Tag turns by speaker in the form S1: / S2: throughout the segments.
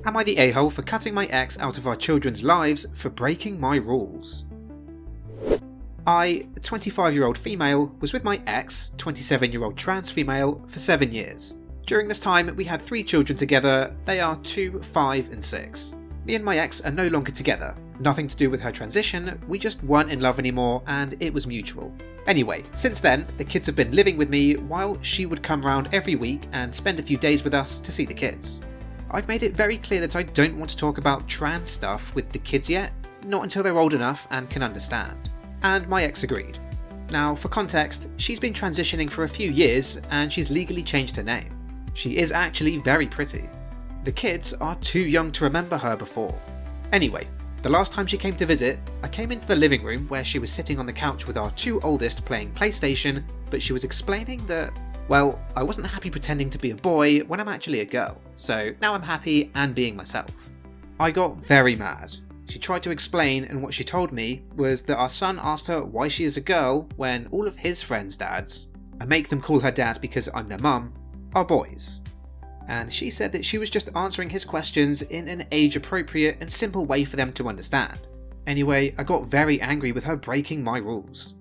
S1: Am I the a-hole for cutting my ex out of our children's lives for breaking my rules? I, a 25-year-old female, was with my ex, 27-year-old trans female, for 7 years. During this time, we had 3 children together. They are 2, 5 and 6. Me and my ex are no longer together. Nothing to do with her transition, we just weren't in love anymore and it was mutual. Anyway, since then, the kids have been living with me while she would come round every week and spend a few days with us to see the kids. I've made it very clear that I don't want to talk about trans stuff with the kids yet, not until they're old enough and can understand. And my ex agreed. Now, for context, she's been transitioning for a few years and she's legally changed her name. She is actually very pretty. The kids are too young to remember her before. Anyway, the last time she came to visit, I came into the living room where she was sitting on the couch with our 2 oldest playing PlayStation, but she was explaining that, well, I wasn't happy pretending to be a boy when I'm actually a girl, so now I'm happy and being myself. I got very mad. She tried to explain, and what she told me was that our son asked her why she is a girl when all of his friends' dads, I make them call her dad because I'm their mum, are boys. And she said that she was just answering his questions in an age-appropriate and simple way for them to understand. Anyway, I got very angry with her breaking my rules.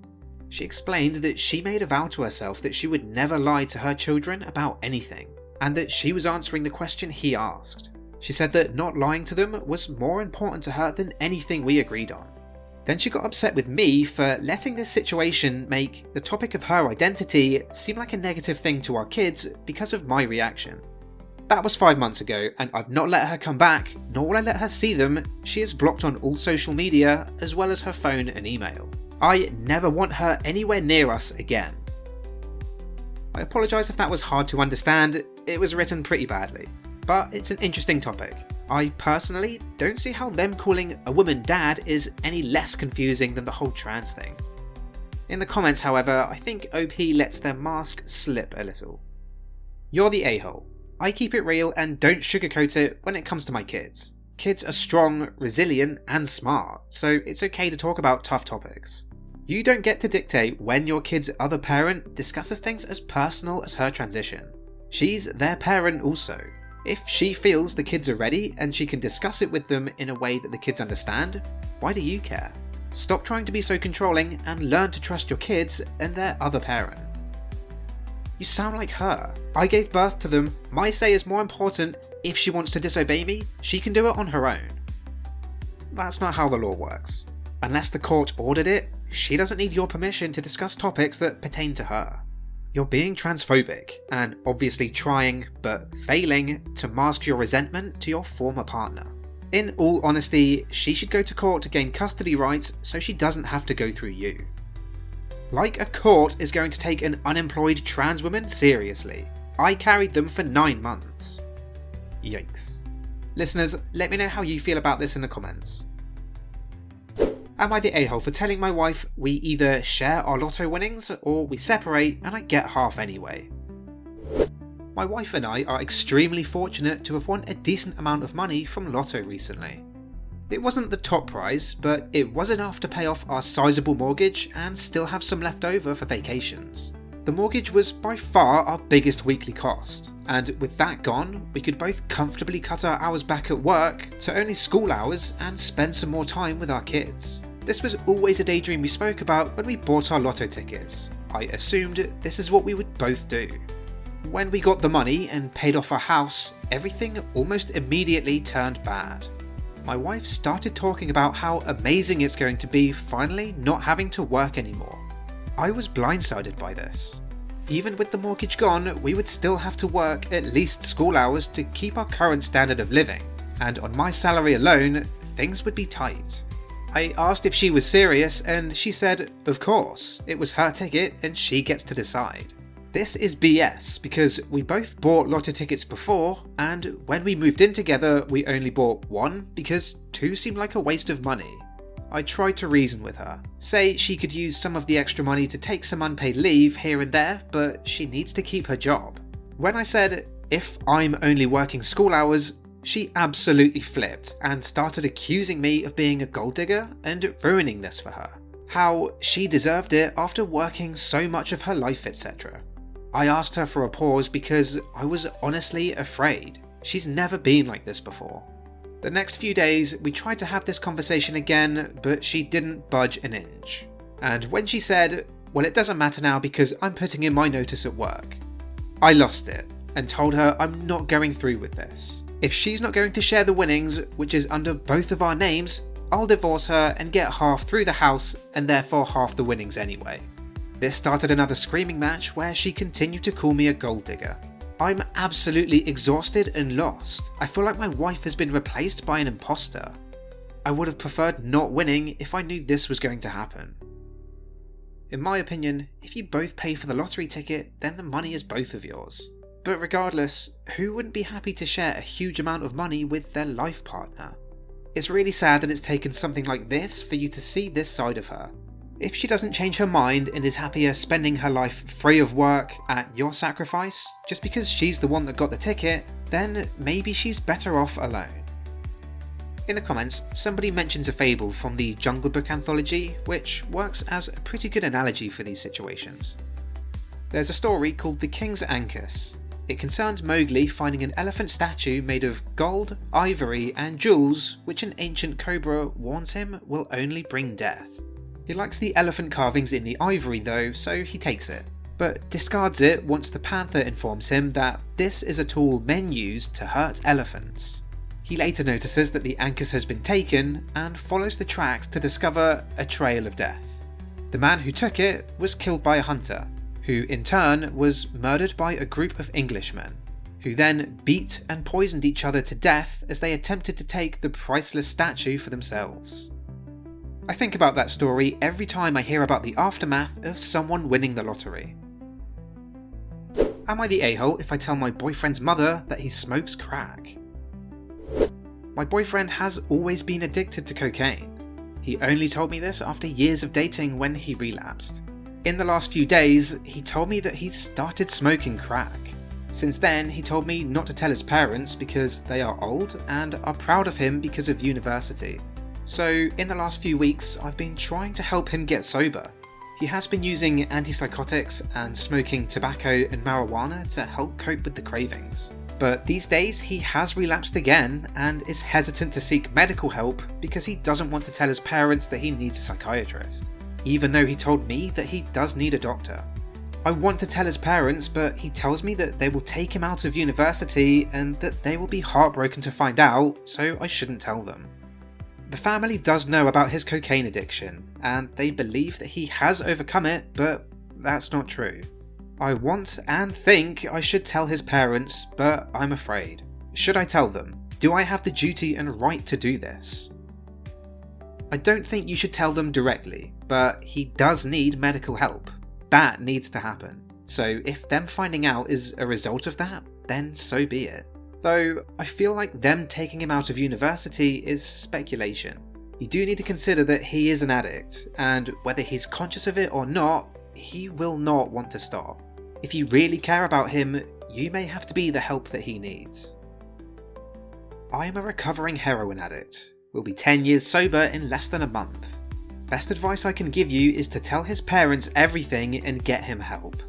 S1: She explained that she made a vow to herself that she would never lie to her children about anything, and that she was answering the question he asked. She said that not lying to them was more important to her than anything we agreed on. Then she got upset with me for letting this situation make the topic of her identity seem like a negative thing to our kids because of my reaction. That was 5 months ago, and I've not let her come back, nor will I let her see them. She is blocked on all social media, as well as her phone and email. I never want her anywhere near us again. I apologise if that was hard to understand, it was written pretty badly. But it's an interesting topic. I personally don't see how them calling a woman dad is any less confusing than the whole trans thing. In the comments, however, I think OP lets their mask slip a little. You're the a-hole. I keep it real and don't sugarcoat it when it comes to my kids. Kids are strong, resilient and smart, so it's okay to talk about tough topics. You don't get to dictate when your kid's other parent discusses things as personal as her transition. She's their parent also. If she feels the kids are ready and she can discuss it with them in a way that the kids understand, why do you care? Stop trying to be so controlling and learn to trust your kids and their other parent. You sound like her. I gave birth to them. My say is more important. If she wants to disobey me, she can do it on her own. That's not how the law works. Unless the court ordered it, she doesn't need your permission to discuss topics that pertain to her. You're being transphobic, and obviously trying, but failing, to mask your resentment to your former partner. In all honesty, she should go to court to gain custody rights so she doesn't have to go through you. Like a court is going to take an unemployed trans woman seriously. I carried them for 9 months. Yikes. Listeners, let me know how you feel about this in the comments. Am I the a-hole for telling my wife we either share our lotto winnings or we separate and I get half anyway? My wife and I are extremely fortunate to have won a decent amount of money from lotto recently. It wasn't the top prize, but it was enough to pay off our sizable mortgage and still have some left over for vacations. The mortgage was by far our biggest weekly cost, and with that gone, we could both comfortably cut our hours back at work to only school hours and spend some more time with our kids. This was always a daydream we spoke about when we bought our lotto tickets. I assumed this is what we would both do. When we got the money and paid off our house, everything almost immediately turned bad. My wife started talking about how amazing it's going to be finally not having to work anymore. I was blindsided by this. Even with the mortgage gone, we would still have to work at least school hours to keep our current standard of living, and on my salary alone, things would be tight. I asked if she was serious and she said, of course, it was her ticket and she gets to decide. This is BS because we both bought lotto tickets before, and when we moved in together we only bought 1 because 2 seemed like a waste of money. I tried to reason with her, say she could use some of the extra money to take some unpaid leave here and there, but she needs to keep her job. When I said, if I'm only working school hours, she absolutely flipped and started accusing me of being a gold digger and ruining this for her. How she deserved it after working so much of her life, etc. I asked her for a pause because I was honestly afraid. She's never been like this before. The next few days, we tried to have this conversation again, but she didn't budge an inch. And when she said, "Well, it doesn't matter now because I'm putting in my notice at work," I lost it and told her I'm not going through with this. If she's not going to share the winnings, which is under both of our names, I'll divorce her and get half through the house and therefore half the winnings anyway. This started another screaming match where she continued to call me a gold digger. I'm absolutely exhausted and lost. I feel like my wife has been replaced by an imposter. I would have preferred not winning if I knew this was going to happen. In my opinion, if you both pay for the lottery ticket, then the money is both of yours. But regardless, who wouldn't be happy to share a huge amount of money with their life partner? It's really sad that it's taken something like this for you to see this side of her. If she doesn't change her mind and is happier spending her life free of work at your sacrifice, just because she's the one that got the ticket, then maybe she's better off alone. In the comments, somebody mentions a fable from the Jungle Book anthology, which works as a pretty good analogy for these situations. There's a story called The King's Ankus. It concerns Mowgli finding an elephant statue made of gold, ivory, and jewels, which an ancient cobra warns him will only bring death. He likes the elephant carvings in the ivory though, so he takes it, but discards it once the panther informs him that this is a tool men use to hurt elephants. He later notices that the ankus has been taken and follows the tracks to discover a trail of death. The man who took it was killed by a hunter, who in turn was murdered by a group of Englishmen, who then beat and poisoned each other to death as they attempted to take the priceless statue for themselves. I think about that story every time I hear about the aftermath of someone winning the lottery. Am I the a-hole if I tell my boyfriend's mother that he smokes crack? My boyfriend has always been addicted to cocaine. He only told me this after years of dating when he relapsed. In the last few days, he told me that he's started smoking crack. Since then, he told me not to tell his parents because they are old and are proud of him because of university. So in the last few weeks, I've been trying to help him get sober. He has been using antipsychotics and smoking tobacco and marijuana to help cope with the cravings. But these days he has relapsed again and is hesitant to seek medical help because he doesn't want to tell his parents that he needs a psychiatrist, even though he told me that he does need a doctor. I want to tell his parents, but he tells me that they will take him out of university and that they will be heartbroken to find out, so I shouldn't tell them. The family does know about his cocaine addiction, and they believe that he has overcome it, but that's not true. I want and think I should tell his parents, but I'm afraid. Should I tell them? Do I have the duty and right to do this? I don't think you should tell them directly, but he does need medical help. That needs to happen. So if them finding out is a result of that, then so be it. Though I feel like them taking him out of university is speculation. You do need to consider that he is an addict, and whether he's conscious of it or not, he will not want to stop. If you really care about him, you may have to be the help that he needs. I am a recovering heroin addict. Will be 10 years sober in less than a month. Best advice I can give you is to tell his parents everything and get him help.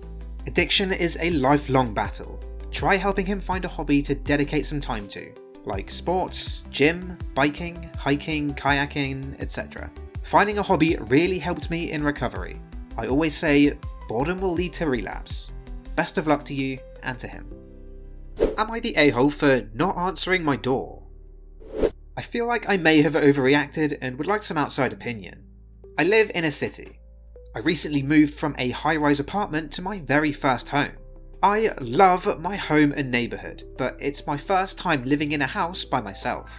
S1: Addiction is a lifelong battle. Try helping him find a hobby to dedicate some time to, like sports, gym, biking, hiking, kayaking, etc. Finding a hobby really helped me in recovery. I always say, boredom will lead to relapse. Best of luck to you and to him. Am I the a-hole for not answering my door? I feel like I may have overreacted and would like some outside opinion. I live in a city. I recently moved from a high-rise apartment to my very first home. I love my home and neighbourhood, but it's my first time living in a house by myself.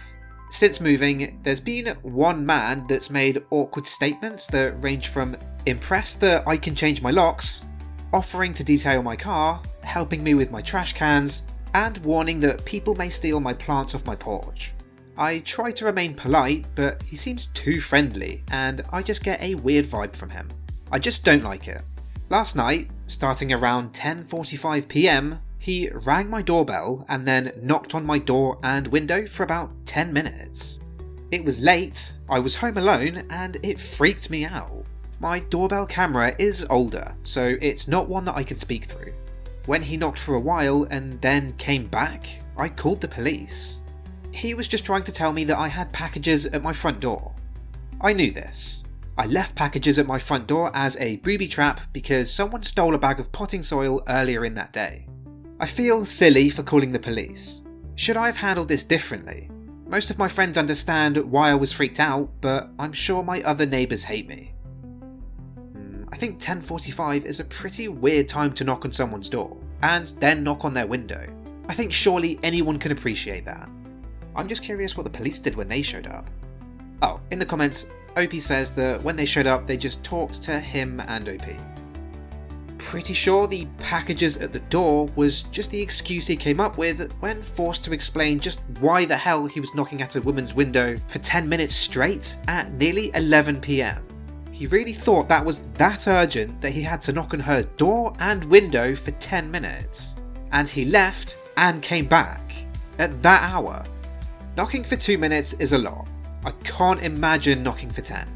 S1: Since moving, there's been one man that's made awkward statements that range from impressed that I can change my locks, offering to detail my car, helping me with my trash cans, and warning that people may steal my plants off my porch. I try to remain polite, but he seems too friendly, and I just get a weird vibe from him. I just don't like it. Last night, starting around 10:45 PM, he rang my doorbell and then knocked on my door and window for about 10 minutes. It was late, I was home alone, and it freaked me out. My doorbell camera is older, so it's not one that I can speak through. When he knocked for a while and then came back, I called the police. He was just trying to tell me that I had packages at my front door. I knew this. I left packages at my front door as a booby trap because someone stole a bag of potting soil earlier in that day. I feel silly for calling the police. Should I have handled this differently? Most of my friends understand why I was freaked out, but I'm sure my other neighbours hate me. I think 10:45 is a pretty weird time to knock on someone's door, and then knock on their window. I think surely anyone can appreciate that. I'm just curious what the police did when they showed up. Oh, in the comments, OP says that when they showed up, they just talked to him and OP. Pretty sure the packages at the door was just the excuse he came up with when forced to explain just why the hell he was knocking at a woman's window for 10 minutes straight at nearly 11 PM. He really thought that was that urgent that he had to knock on her door and window for 10 minutes. And he left and came back at that hour. Knocking for 2 minutes is a lot. I can't imagine knocking for 10.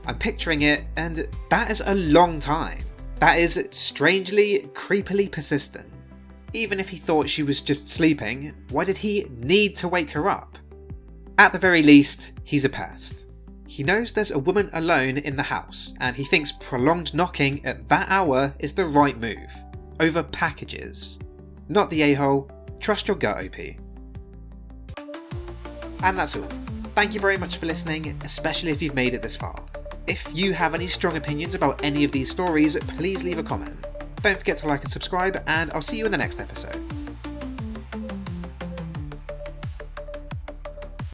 S1: I'm picturing it, and that is a long time. That is strangely, creepily persistent. Even if he thought she was just sleeping, why did he need to wake her up? At the very least, he's a pest. He knows there's a woman alone in the house, and he thinks prolonged knocking at that hour is the right move, over packages. Not the a-hole, trust your gut, OP. And that's all. Thank you very much for listening, especially if you've made it this far. If you have any strong opinions about any of these stories, please leave a comment. Don't forget to like and subscribe, and I'll see you in the next episode.